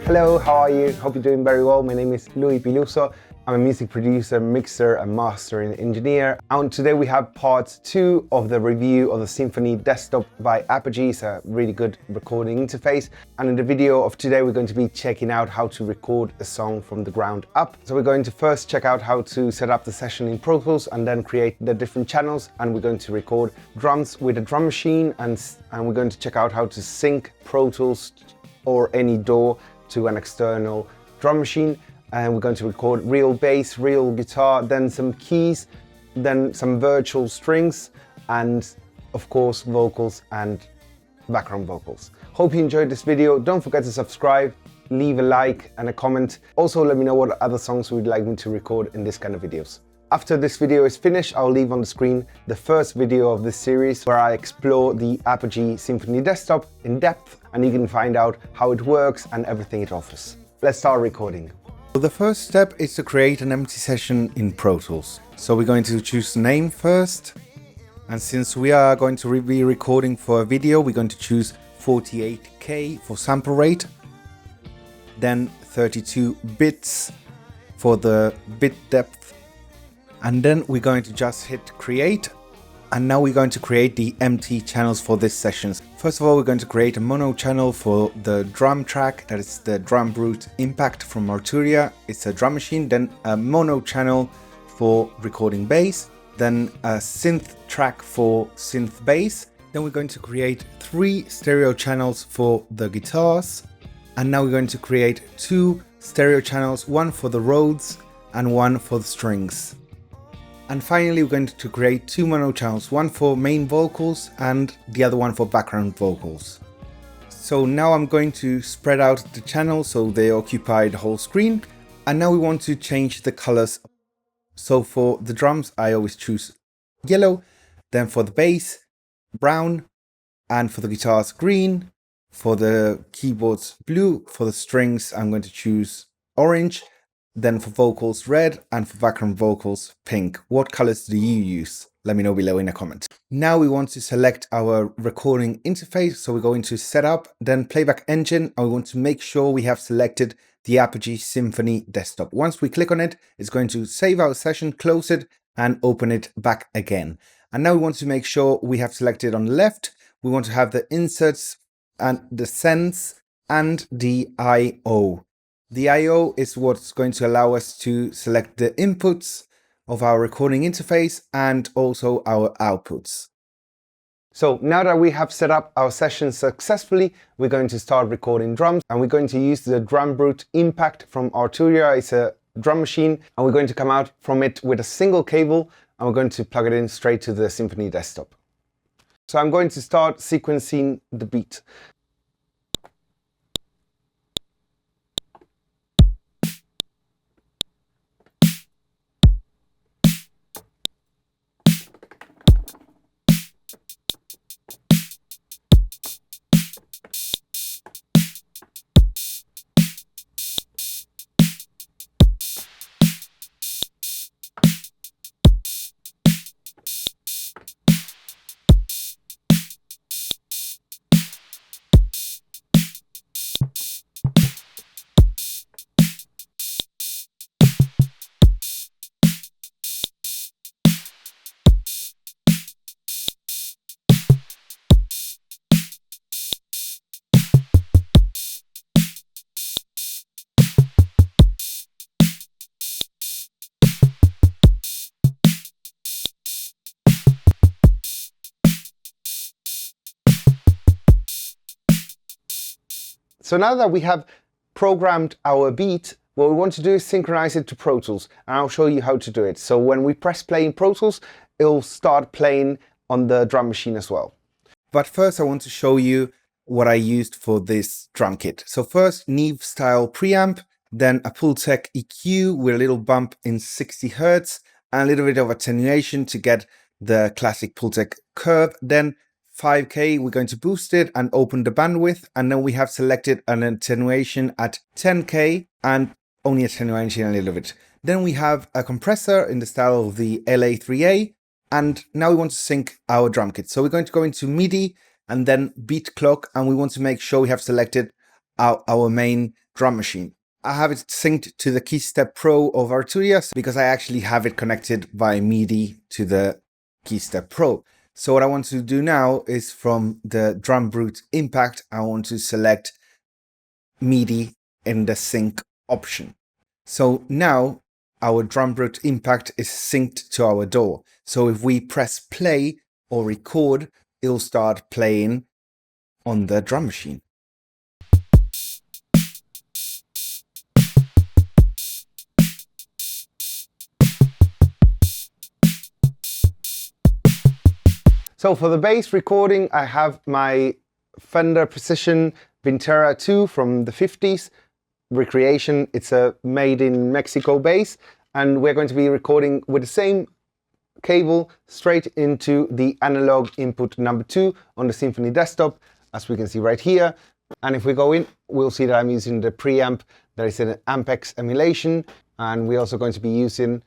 Hello, how are you? Hope you're doing very well. My name is Lui Piluso. I'm a music producer, mixer and mastering engineer. And today we have part 2 of the review of the Symphony Desktop by Apogee. It's a really good recording interface. And in the video of today, we're going to be checking out how to record a song from the ground up. So we're going to first check out how to set up the session in Pro Tools and then create the different channels. And we're going to record drums with a drum machine and we're going to check out how to sync Pro Tools or any DAW to an external drum machine, and we're going to record real bass, real guitar, then some keys, then some virtual strings, and of course vocals and background vocals. Hope you enjoyed this video. Don't forget to subscribe, leave a like and a comment. Also let me know what other songs you would like me to record in this kind of videos. After this video is finished, I'll leave on the screen the first video of this series where I explore the Apogee Symphony Desktop in depth, and you can find out how it works and everything it offers. Let's start recording. So the first step is to create an empty session in Pro Tools. So we're going to choose the name first, and since we are going to be recording for a video, we're going to choose 48K for sample rate, then 32 bits for the bit depth, and then we're going to just hit create. And now we're going to create the empty channels for this session. First of all, we're going to create a mono channel for the drum track, that is the Drumbrute Impact from Arturia. It's a drum machine. Then a mono channel for recording bass, then a synth track for synth bass. Then we're going to create 3 stereo channels for the guitars. And now we're going to create 2 stereo channels, one for the Rhodes and one for the strings. And finally, we're going to create 2 mono channels, one for main vocals and the other one for background vocals. So now I'm going to spread out the channels so they occupy the whole screen. And now we want to change the colors. So for the drums, I always choose yellow, then for the bass, brown, and for the guitars, green, for the keyboards, blue, for the strings, I'm going to choose orange. Then for vocals, red, and for background vocals, pink. What colors do you use? Let me know below in a comment. Now we want to select our recording interface. So we go into Setup, then Playback Engine, and we want to make sure we have selected the Apogee Symphony Desktop. Once we click on it, it's going to save our session, close it, and open it back again. And now we want to make sure we have selected on the left. We want to have the inserts and the sends and the I/O. The I/O is what's going to allow us to select the inputs of our recording interface and also our outputs. So now that we have set up our session successfully, we're going to start recording drums, and we're going to use the Drumbrute Impact from Arturia. It's a drum machine, and we're going to come out from it with a single cable, and we're going to plug it in straight to the Symphony Desktop. So I'm going to start sequencing the beat. So now that we have programmed our beat, what we want to do is synchronize it to Pro Tools, and I'll show you how to do it. So when we press play in Pro Tools, it'll start playing on the drum machine as well. But first I want to show you what I used for this drum kit. So first, Neve style preamp, then a Pultec EQ with a little bump in 60 Hz and a little bit of attenuation to get the classic Pultec curve. Then 5K, we're going to boost it and open the bandwidth. And then we have selected an attenuation at 10K and only attenuation a little bit. Then we have a compressor in the style of the LA3A. And now we want to sync our drum kit. So we're going to go into Midi and then beat clock. And we want to make sure we have selected our main drum machine. I have it synced to the KeyStep Pro of Arturia because I actually have it connected by Midi to the KeyStep Pro. So what I want to do now is from the Drumbrute Impact, I want to select Midi in the sync option. So now our Drumbrute Impact is synced to our DAW. So if we press play or record, it'll start playing on the drum machine. So for the bass recording, I have my Fender Precision Vintera II from the 50s recreation. It's a made in Mexico bass, and we're going to be recording with the same cable straight into the analog input number 2 on the Symphony Desktop, as we can see right here. And if we go in, we'll see that I'm using the preamp that is an Ampex emulation, and we're also going to be using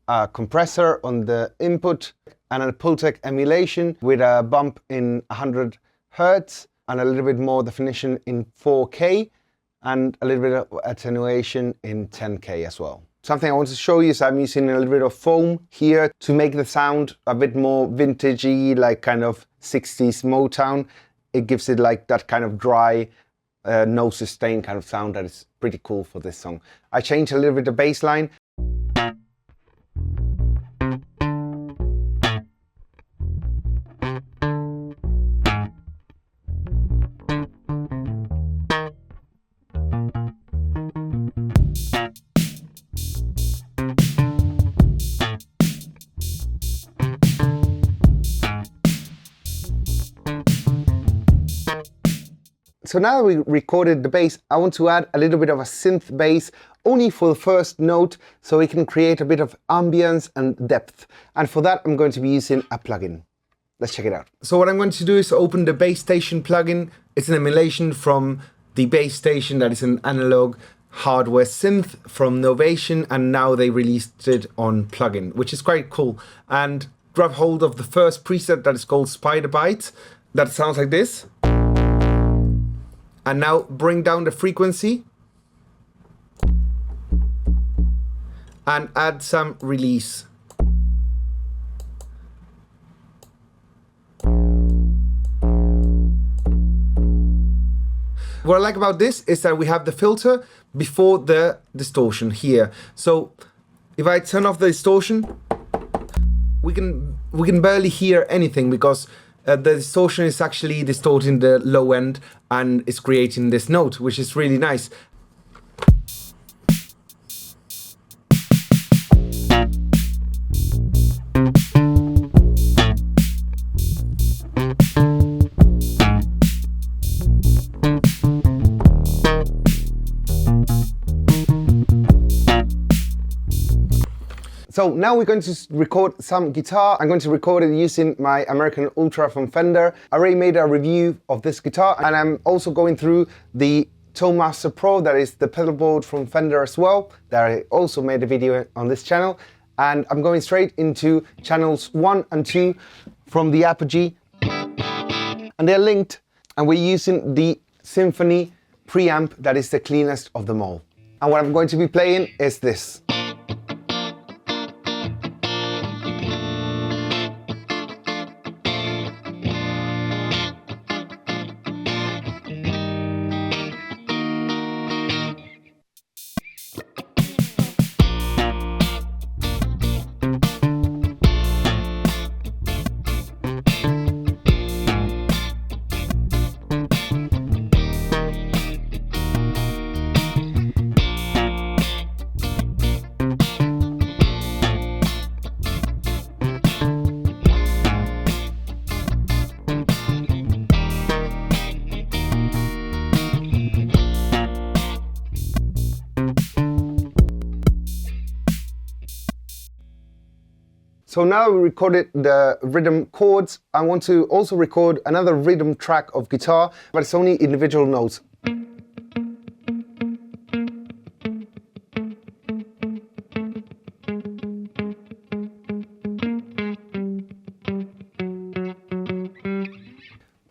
a compressor on the input and a Pultec emulation with a bump in 100 Hz and a little bit more definition in 4K and a little bit of attenuation in 10K as well. Something I want to show you is I'm using a little bit of foam here to make the sound a bit more vintagey, like kind of 60s Motown. It gives it like that kind of dry, no sustain kind of sound that is pretty cool for this song. I changed a little bit the bass line. So now that we recorded the bass, I want to add a little bit of a synth bass only for the first note so we can create a bit of ambience and depth. And for that, I'm going to be using a plugin. Let's check it out. So what I'm going to do is open the Bass Station plugin. It's an emulation from the Bass Station that is an analog hardware synth from Novation, and now they released it on plugin, which is quite cool. And grab hold of the first preset that is called Spider Byte. That sounds like this. And now bring down the frequency and add some release. What I like about this is that we have the filter before the distortion here. So if I turn off the distortion, we can barely hear anything because the distortion is actually distorting the low end and is creating this note, which is really nice. So now we're going to record some guitar. I'm going to record it using my American Ultra from Fender. I already made a review of this guitar, and I'm also going through the Jazzmaster Pro, that is the pedal board from Fender as well, that I also made a video on this channel. And I'm going straight into channels 1 and 2 from the Apogee. And they're linked, and we're using the Symphony preamp that is the cleanest of them all. And what I'm going to be playing is this. So now we recorded the rhythm chords. I want to also record another rhythm track of guitar, but it's only individual notes.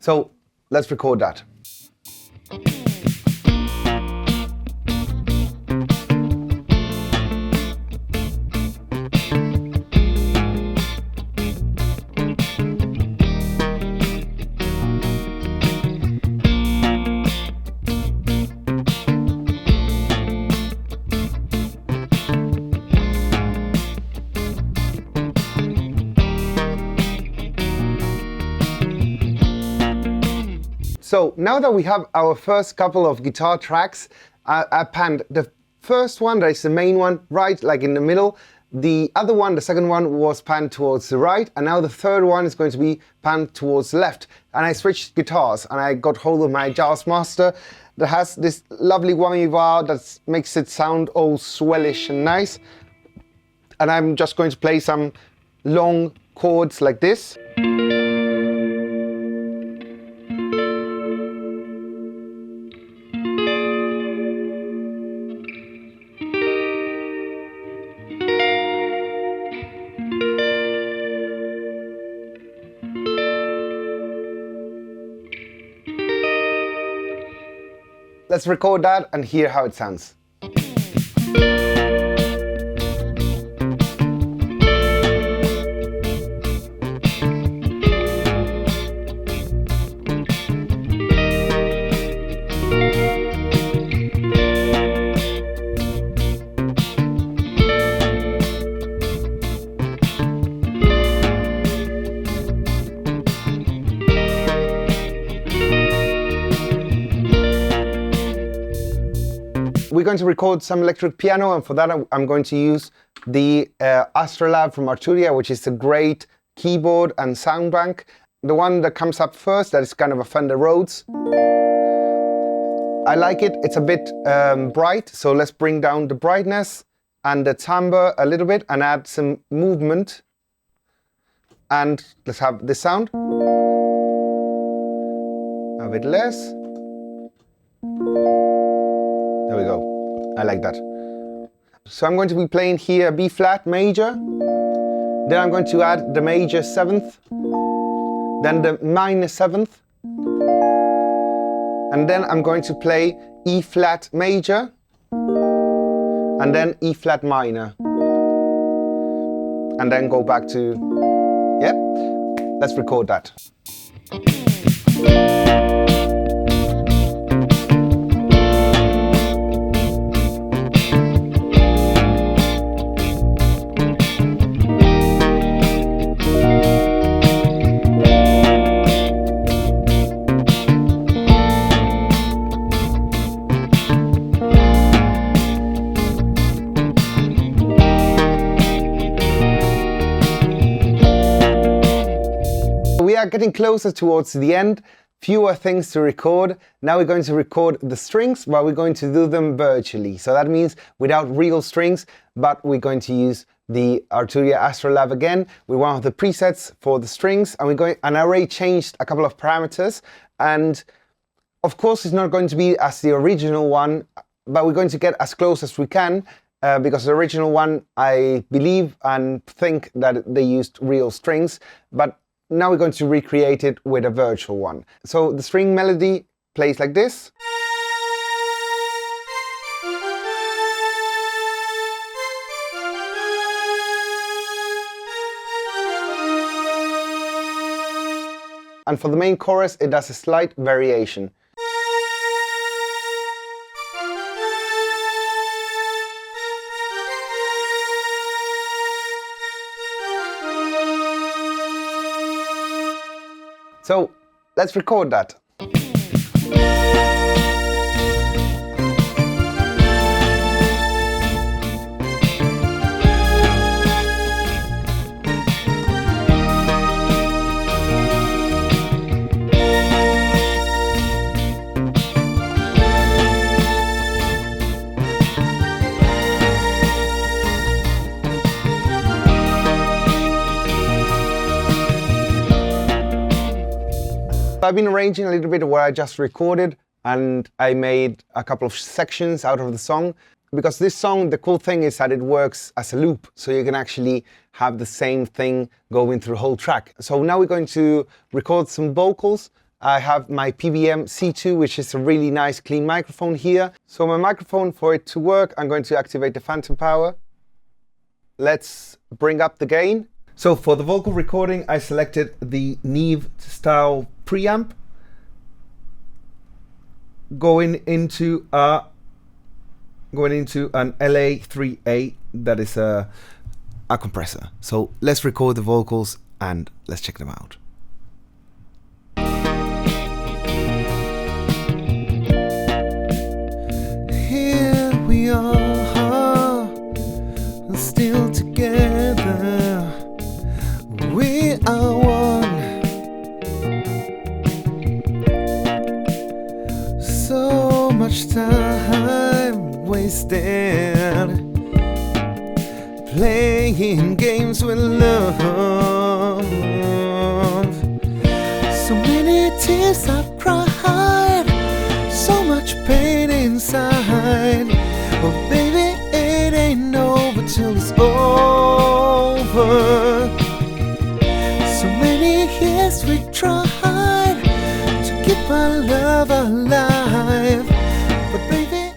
So let's record that. So now that we have our first couple of guitar tracks, I panned the first one, that is the main one, right, like in the middle. The other one, the second one, was panned towards the right, and now the third one is going to be panned towards the left. And I switched guitars, and I got hold of my Jazzmaster that has this lovely whammy bar that makes it sound all swellish and nice. And I'm just going to play some long chords like this. Let's record that and hear how it sounds. We're going to record some electric piano, and for that I'm going to use the AstroLab from Arturia, which is a great keyboard and sound bank. The one that comes up first, that is kind of a Fender Rhodes. I like it, it's a bit bright, so let's bring down the brightness and the timbre a little bit and add some movement. And let's have this sound. A bit less. There we go. I like that. So I'm going to be playing here B flat major. Then I'm going to add the major 7th. Then the minor 7th. And then I'm going to play E flat major. And then E flat minor. And then go back to, yep. Let's record that. We are getting closer towards the end, fewer things to record. Now we're going to record the strings, but we're going to do them virtually. So that means without real strings, but we're going to use the Arturia AstroLab again with one of the presets for the strings, and I already changed a couple of parameters, and of course it's not going to be as the original one, but we're going to get as close as we can. Because the original one, I believe and think that they used real strings, but now we're going to recreate it with a virtual one. So the string melody plays like this. And for the main chorus, it does a slight variation. So let's record that. I've been arranging a little bit of what I just recorded, and I made a couple of sections out of the song. Because this song, the cool thing is that it works as a loop, so you can actually have the same thing going through the whole track. So now we're going to record some vocals. I have my PBM C2, which is a really nice clean microphone here. So my microphone, for it to work, I'm going to activate the phantom power. Let's bring up the gain. So for the vocal recording, I selected the Neve style preamp, going into an LA3A, that is a compressor. So let's record the vocals and let's check them out. Here we are, still together, we are one. So much time wasted playing games with love. So many tears I've cried, so much pain inside. Oh baby, it ain't over till it's over. So many years we tried to keep our love alive, but baby,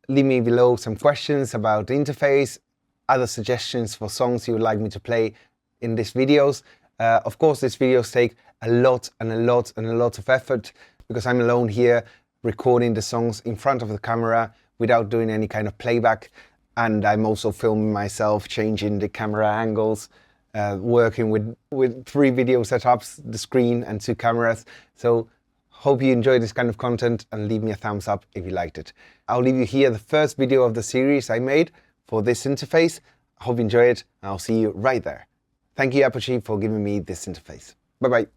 leave me below some questions about the interface, other suggestions for songs you would like me to play in these videos. Of course, these videos take a lot of effort because I'm alone here recording the songs in front of the camera without doing any kind of playback. And I'm also filming myself, changing the camera angles, working with 3 video setups, the screen and 2 cameras. So hope you enjoy this kind of content and leave me a thumbs up if you liked it. I'll leave you here the first video of the series I made for this interface. I hope you enjoy it, and I'll see you right there. Thank you, Apogee, for giving me this interface. Bye-bye.